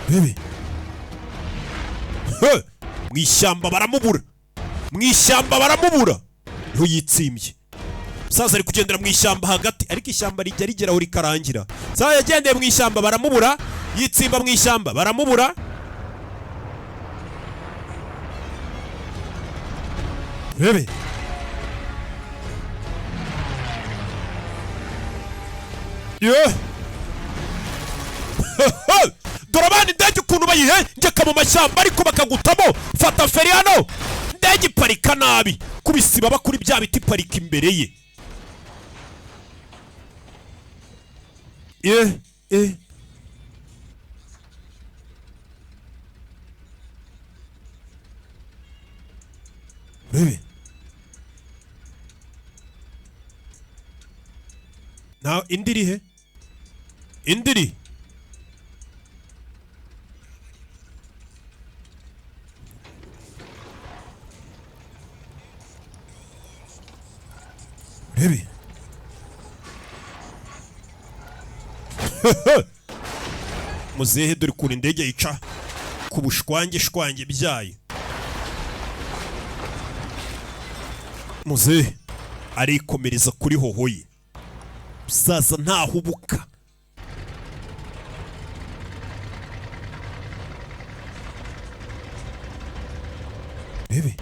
bebe mwishyamba baramubura niho yitsimbye umusaza ari kugendera mu ishyamba hagati ariko ishyamba rijya rigeraho rikarangira sawa yagendeye mu ishyamba baramubura yitsimba mu ishyamba baramubura bebe dore abana indege ukuntu bayihengeka mu mashyamba ariko bakagutamo fata feri hano indege iparika nabi kubisiba bakuri bya biti iparika imbere ye bebe na indiri he indiri bebe muzehe dore kuri indege yica ku bushwange byayo muzehe arikomereza kuri hohoye usaza ntahubuka bebe